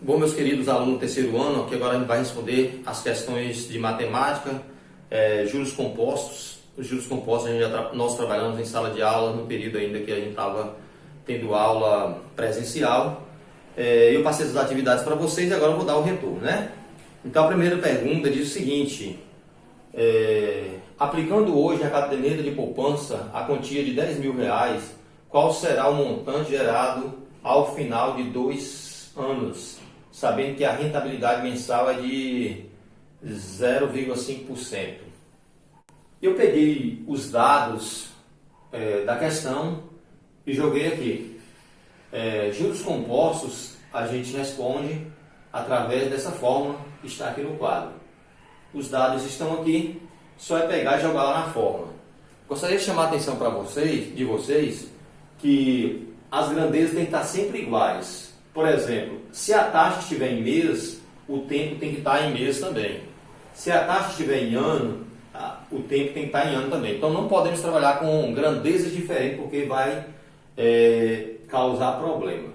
Bom, meus queridos alunos do terceiro ano, aqui agora a gente vai responder as questões de matemática, juros compostos. Os juros compostos nós trabalhamos em sala de aula no período ainda que a gente estava tendo aula presencial. Eu passei essas atividades para vocês e agora eu vou dar o retorno, né? Então a primeira pergunta diz o seguinte: aplicando hoje a caderneta de poupança a quantia de R$10.000, qual será o montante gerado ao final de 2 anos? Sabendo que a rentabilidade mensal é de 0,5%. Eu peguei os dados da questão e joguei aqui. Juros compostos a gente responde através dessa forma que está aqui no quadro. Os dados estão aqui, só é pegar e jogar lá na forma. Gostaria de chamar a atenção para vocês, que as grandezas têm que estar sempre iguais. Por exemplo, se a taxa estiver em mês, o tempo tem que estar em mês também. Se a taxa estiver em ano, o tempo tem que estar em ano também. Então não podemos trabalhar com grandezas diferentes porque vai causar problema.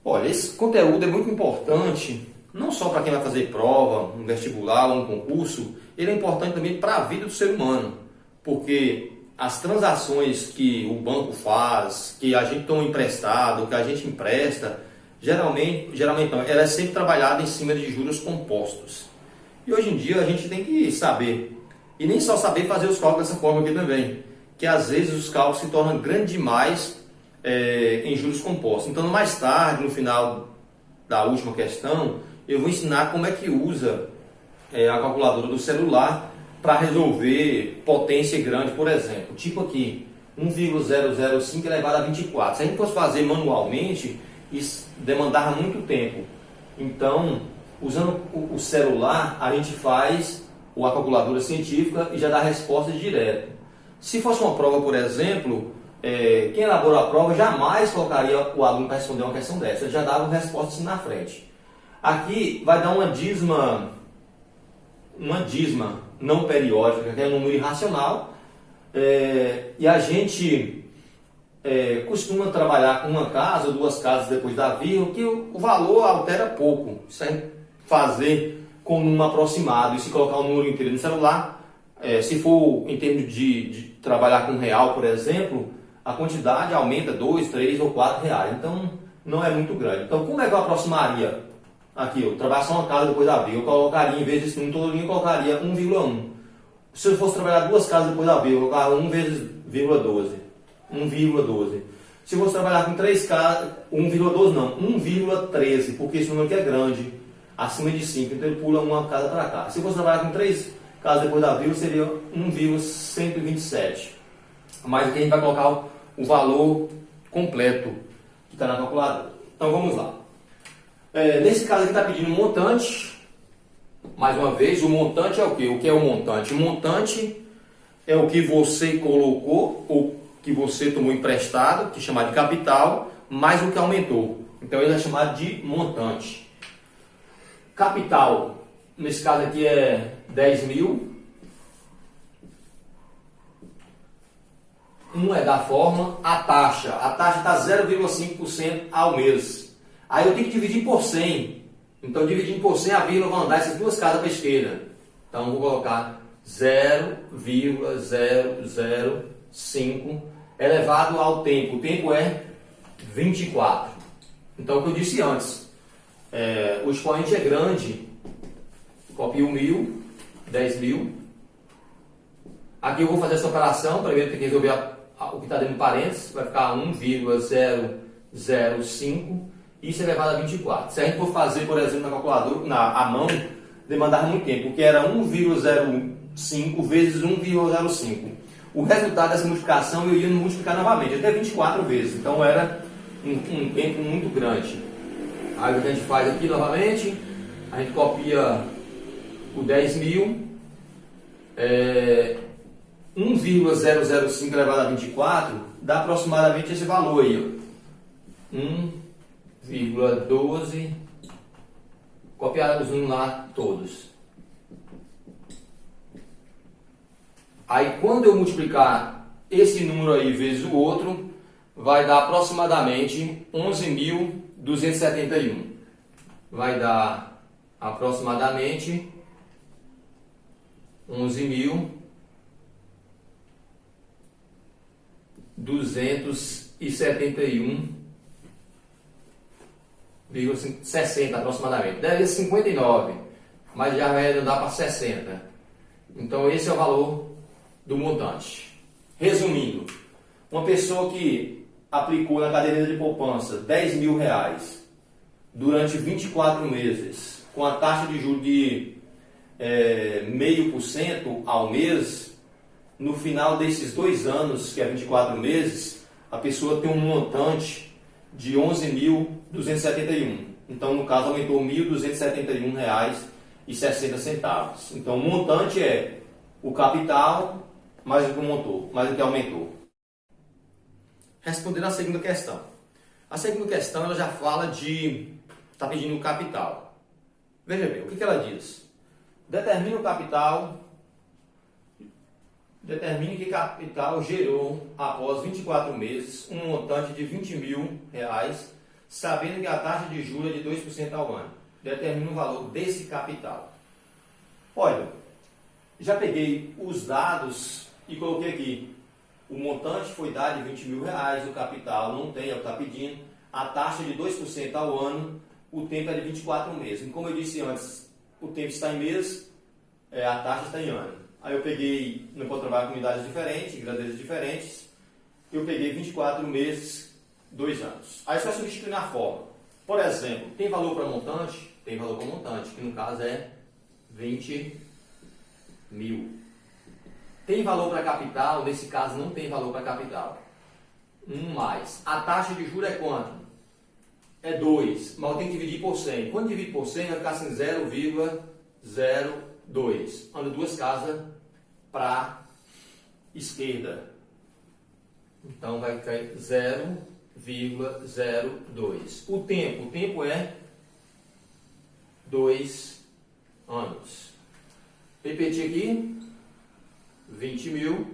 Olha, esse conteúdo é muito importante, não só para quem vai fazer prova, um vestibular ou um concurso, ele é importante também para a vida do ser humano, porque as transações que o banco faz, que a gente toma emprestado, que a gente empresta, geralmente não, ela é sempre trabalhada em cima de juros compostos. E hoje em dia a gente tem que saber, e nem só saber fazer os cálculos dessa forma aqui também, que às vezes os cálculos se tornam grandes demais em juros compostos. Então mais tarde, no final da última questão, eu vou ensinar como é que usa a calculadora do celular para resolver potência grande, por exemplo. Tipo aqui, 1,005 elevado a 24. Se a gente fosse fazer manualmente, isso demandava muito tempo. Então, usando o celular, a gente faz a calculadora científica e já dá a resposta direto. Se fosse uma prova, por exemplo, quem elaborou a prova jamais colocaria o aluno para responder uma questão dessa. Ele já dava a resposta assim na frente. Aqui vai dar uma dízima não periódica, que é um número irracional, e a gente costuma trabalhar com uma casa ou 2 casas depois da vírgula, que o valor altera pouco. Se a gente fazer com um número aproximado e se colocar o número inteiro no celular, se for em termos de trabalhar com real, por exemplo, a quantidade aumenta 2, 3 ou 4 reais, então não é muito grande. Então como é que eu aproximaria? Aqui, eu trabalho só uma casa depois da vírgula, eu colocaria, em vez desse número todo, eu colocaria 1,1. Se eu fosse trabalhar 2 casas depois da vírgula, eu colocava 1 vezes 1,12. Se eu fosse trabalhar com 3 casas, 1,12 não, 1,13, porque esse número aqui é grande, acima de 5, então ele pula uma casa para cá. Se eu fosse trabalhar com 3 casas depois da vírgula, seria 1,127. Mas aqui a gente vai colocar o valor completo que está na calculadora. Então vamos lá. Nesse caso aqui está pedindo um montante. Mais uma vez, o montante é o quê? O que é o montante? O montante é o que você colocou ou que você tomou emprestado, que é chamado de capital, mais o que aumentou. Então ele é chamado de montante. Capital, nesse caso aqui é 10.000. É da forma, a taxa está 0,5% ao mês. Aí eu tenho que dividir por 100. Então, dividindo por 100, a vírgula vai mandar essas 2 casas para a esquerda. Então, eu vou colocar 0,005 elevado ao tempo. O tempo é 24. Então, o que eu disse antes. O expoente é grande. Copio 1.000, 10.000. Aqui eu vou fazer essa operação. Primeiro tem que resolver o que está dentro do parênteses. Vai ficar 1,005. Isso é elevado a 24. Se a gente for fazer, por exemplo, na calculadora, à mão, demandava muito tempo, porque era 1,05 vezes 1,05. O resultado dessa multiplicação eu ia multiplicar novamente, até 24 vezes. Então era um tempo muito grande. Aí o que a gente faz aqui novamente, a gente copia o 10.000, 1,005 elevado a 24 dá aproximadamente esse valor aí, 1,12, copiar os números lá todos. Aí quando eu multiplicar esse número aí vezes o outro, vai dar aproximadamente 11.271. vai dar aproximadamente 11.271,60 aproximadamente. Deve ser 59, mas já vai dar para 60. Então esse é o valor do montante. Resumindo, uma pessoa que aplicou na caderneta de poupança R$10.000 durante 24 meses, com a taxa de juros de 0,5% ao mês, no final desses 2 anos, que é 24 meses, a pessoa tem um montante de 11.271. Então, no caso, aumentou R$ 1.271,60. Então, o montante é o capital mais o que montou, mais o que aumentou. Respondendo à segunda questão. A segunda questão ela já fala de está pedindo o capital. Veja bem, o que ela diz? Determine que capital gerou após 24 meses um montante de R$20.000, sabendo que a taxa de juros é de 2% ao ano. Determine o valor desse capital. Olha, já peguei os dados e coloquei aqui. O montante foi dado de R$20.000, o capital não tem, é o que está pedindo. A taxa de 2% ao ano, o tempo é de 24 meses. E como eu disse antes, o tempo está em mês, a taxa está em ano. Aí eu peguei, não pode trabalhar com unidades diferentes, grandezas diferentes, eu peguei 24 meses, 2 anos. Aí só substituir na forma. Por exemplo, tem valor para montante? Tem valor para montante, que no caso é 20.000. Tem valor para capital? Nesse caso não tem valor para capital. 1 mais. A taxa de juros é quanto? É 2, mas eu tenho que dividir por 100. Quando dividir por 100 vai ficar assim 0,02. Anda 2 casas para esquerda. Então vai ficar 0,02. O tempo é 2 anos. Repetir aqui. 20.000.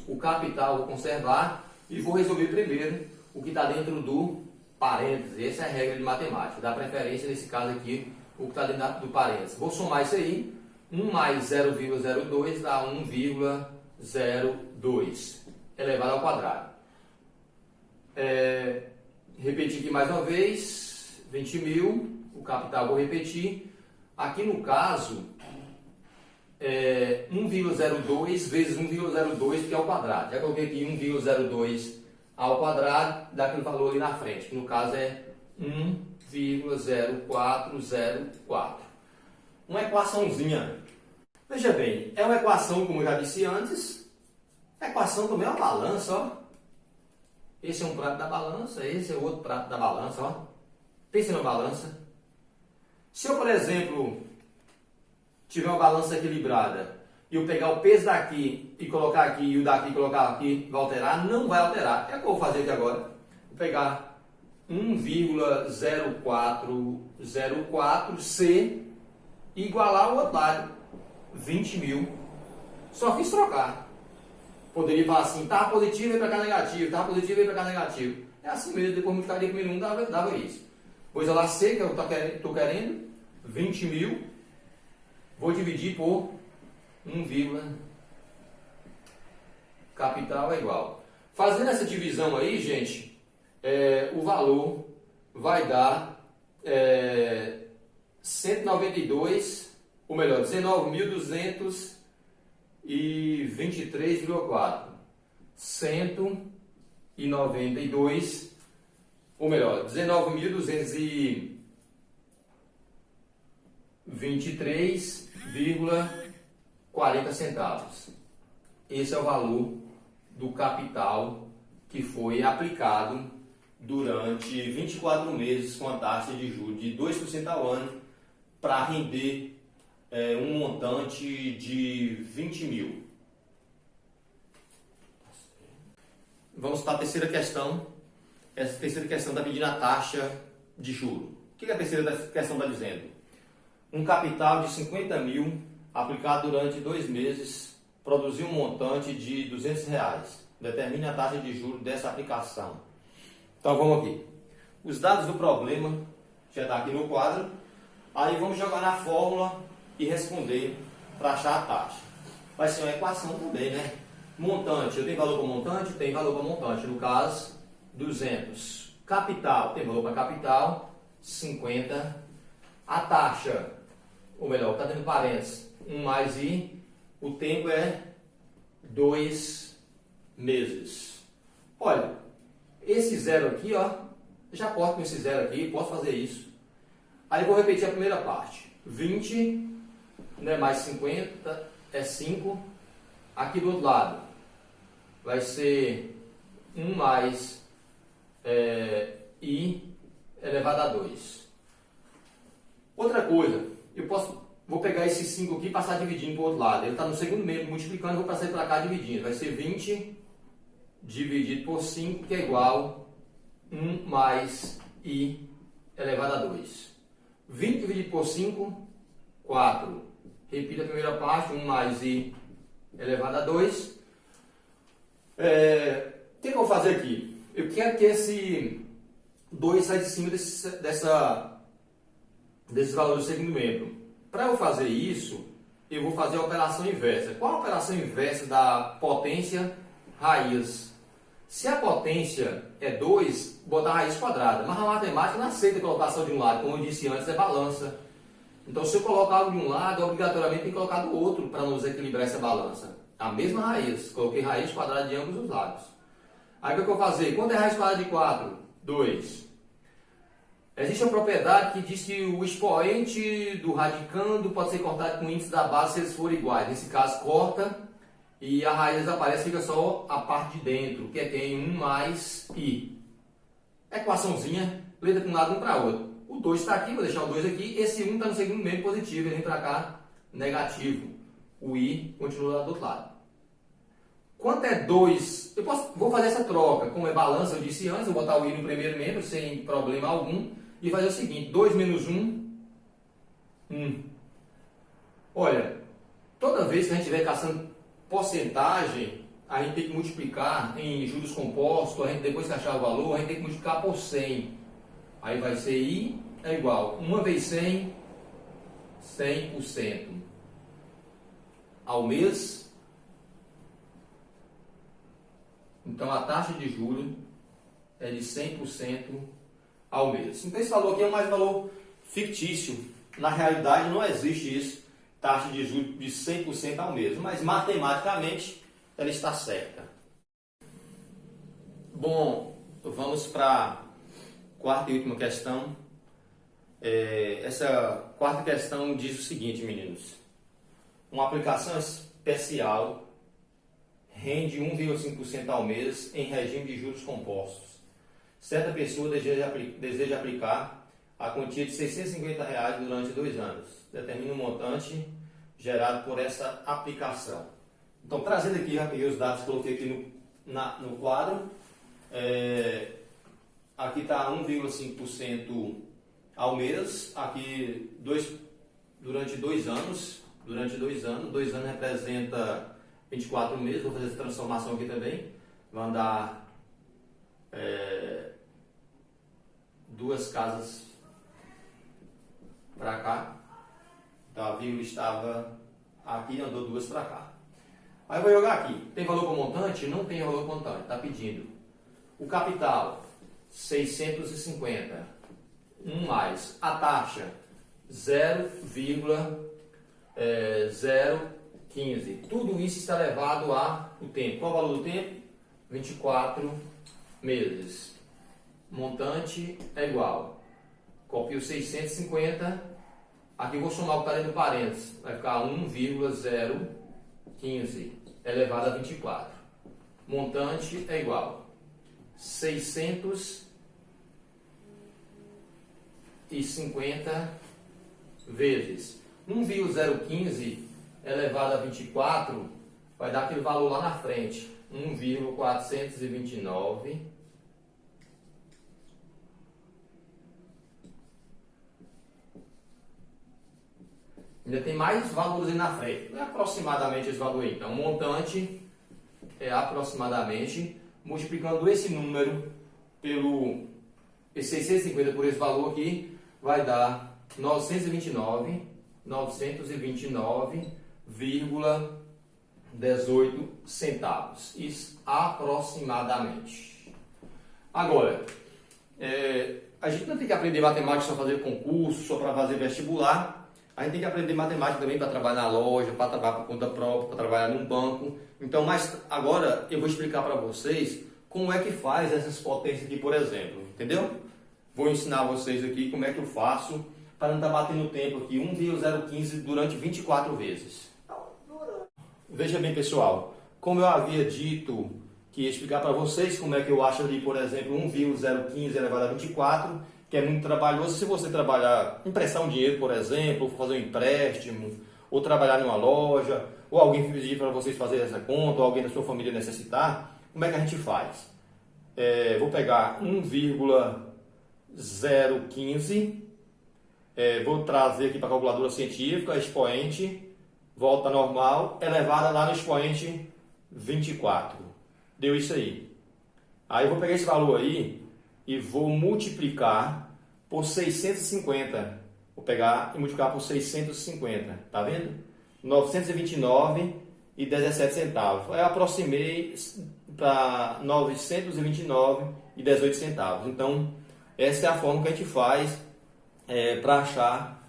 O capital vou conservar e vou resolver primeiro o que está dentro do parênteses. Essa é a regra de matemática. Dá preferência nesse caso aqui o que está dentro do parênteses. Vou somar isso aí. 1 mais 0,02 dá 1,02 elevado ao quadrado. Repetir aqui mais uma vez. 20.000. O capital vou repetir. Aqui no caso 1,02 vezes 1,02 que é ao quadrado. Já coloquei aqui 1,02 ao quadrado, dá aquele valor ali na frente, que no caso é 1,0404. Uma equaçãozinha. Veja bem, é uma equação, como eu já disse antes, a equação também é uma balança, ó. Esse é um prato da balança, esse é o outro prato da balança, ó. Pensa na balança. Se eu, por exemplo, tiver uma balança equilibrada e eu pegar o peso daqui e colocar aqui e o daqui e colocar aqui, vai alterar? Não vai alterar. O que é que eu vou fazer aqui agora? Vou pegar 1,0404C e igualar o outro lado, 20.000. Só fiz trocar. Poderia falar assim, tá positivo e para cá negativo, tá positivo e para cá negativo. É assim mesmo, depois multiplicaria com 1 dava isso. Vou isolar C, que eu estou querendo, 20.000. Vou dividir por 1, capital é igual. Fazendo essa divisão aí, gente, o valor vai dar 192, ou melhor, 19.223,4. 192, ou melhor, 19.223,40 centavos. Esse é o valor do capital que foi aplicado durante 24 meses com a taxa de juros de 2% ao ano para render um montante de 20.000. Vamos para a terceira questão. Essa terceira questão está pedindo a taxa de juros. O que a terceira questão está dizendo? Um capital de 50.000 aplicado durante 2 meses produziu um montante de R$200. Determine a taxa de juros dessa aplicação. Então vamos aqui. Os dados do problema já está aqui no quadro. Aí vamos jogar na fórmula e responder para achar a taxa. Vai ser uma equação também, né? Montante, eu tenho valor para montante? Tem valor para montante. No caso, 200. Capital, tem valor para capital? 50. A taxa, ou melhor, está dentro parênteses, 1 mais I. O tempo é 2 meses. Olha, esse zero aqui, ó, já corto com esse zero aqui, posso fazer isso. Aí eu vou repetir a primeira parte. 20, né, mais 50 é 5. Aqui do outro lado vai ser 1 mais I elevado a 2. Outra coisa, vou pegar esse 5 aqui e passar dividindo para o outro lado. Ele está no segundo membro multiplicando, vou passar para cá dividindo. Vai ser 20 dividido por 5, que é igual a 1 mais I elevado a 2. 20 dividido por 5, 4. Repita a primeira parte, 1 mais I elevado a 2. O que eu vou fazer aqui? Eu quero que esse 2 saia de cima desse valor do segundo membro. Para eu fazer isso, eu vou fazer a operação inversa. Qual a operação inversa da potência raiz? Se a potência é 2, botar a raiz quadrada. Mas a matemática não aceita a colocação de um lado, como eu disse antes, é balança. Então, se eu colocar algo de um lado, obrigatoriamente tem que colocar do outro para não desequilibrar essa balança. A mesma raiz. Coloquei raiz quadrada de ambos os lados. Aí o que eu vou fazer? Quanto é raiz quadrada de 4? 2. Existe uma propriedade que diz que o expoente do radicando pode ser cortado com o índice da base se eles forem iguais. Nesse caso, corta e a raiz desaparece, fica só a parte de dentro, que é quem? 1 mais I. Equaçãozinha, letra para um lado e um para outro. O 2 está aqui, vou deixar o 2 aqui. Esse 1 está no segundo membro positivo, ele vem para cá negativo. O I continua lá do outro lado. Quanto é 2? Vou fazer essa troca. Como é balança, eu disse antes, eu vou botar o I no primeiro membro sem problema algum. E fazer o seguinte, 2 menos 1, 1. Olha, toda vez que a gente estiver caçando porcentagem, a gente tem que multiplicar em juros compostos, a gente depois que achar o valor, a gente tem que multiplicar por 100. Aí vai ser I é igual, 1 vezes 100, 100% ao mês. Então a taxa de juros é de 100% ao mês. Então esse valor aqui é mais valor fictício. Na realidade não existe isso, taxa de juros de 100% ao mês, mas matematicamente ela está certa. Bom, vamos para a quarta e última questão. Essa quarta questão diz o seguinte, meninos. Uma aplicação especial rende 1,5% ao mês em regime de juros compostos. Certa pessoa deseja aplicar a quantia de R$ 650 durante 2 anos. Determina o montante gerado por essa aplicação. Então, trazendo aqui, já peguei os dados, coloquei aqui no quadro. Aqui está 1,5% ao mês. Aqui durante 2 anos. Durante 2 anos. 2 anos representa 24 meses. Vou fazer essa transformação aqui também. Vão dar 2 casas para cá. Então a vírgula estava aqui, andou 2 para cá. Aí eu vou jogar aqui. Tem valor para montante? Não tem valor para montante. Está pedindo. O capital, 650. 1 mais. A taxa, 0,015. Tudo isso está levado a o tempo. Qual é o valor do tempo? 24 meses. Montante é igual. Copio 650. Aqui eu vou somar o que está dentro do parênteses. Vai ficar 1,015 elevado a 24. Montante é igual 650 vezes 1,015 elevado a 24 vai dar aquele valor lá na frente. 1,429 ainda tem mais valores aí na frente. É aproximadamente esse valor aí. Então, o montante é aproximadamente, multiplicando esse número pelo esse 650 por esse valor aqui, vai dar 929,18 centavos. Isso aproximadamente. Agora, a gente não tem que aprender matemática só para fazer concurso, só para fazer vestibular. A gente tem que aprender matemática também para trabalhar na loja, para trabalhar por conta própria, para trabalhar num banco. Então, mas agora eu vou explicar para vocês como é que faz essas potências aqui, por exemplo, entendeu? Vou ensinar vocês aqui como é que eu faço para não estar batendo tempo aqui, 1,015 durante 24 vezes. Veja bem, pessoal, como eu havia dito que ia explicar para vocês como é que eu acho ali, por exemplo, 1,015 elevado a 24, que é muito trabalhoso. Se você trabalhar, emprestar um dinheiro, por exemplo, ou fazer um empréstimo, ou trabalhar numa loja, ou alguém pedir para vocês fazerem essa conta, ou alguém da sua família necessitar, como é que a gente faz? Vou pegar 1,015, vou trazer aqui para a calculadora científica, expoente, volta normal, elevada lá no expoente 24. Deu isso aí. Aí eu vou pegar esse valor aí e vou multiplicar por 650. Vou pegar e multiplicar por 650. Tá vendo? 929,17 centavos. Eu aproximei para 929,18 centavos. Então, essa é a forma que a gente faz para achar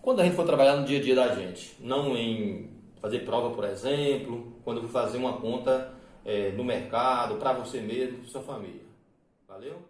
quando a gente for trabalhar no dia a dia da gente. Não em fazer prova, por exemplo, quando eu for fazer uma conta no mercado, para você mesmo, para sua família. Valeu?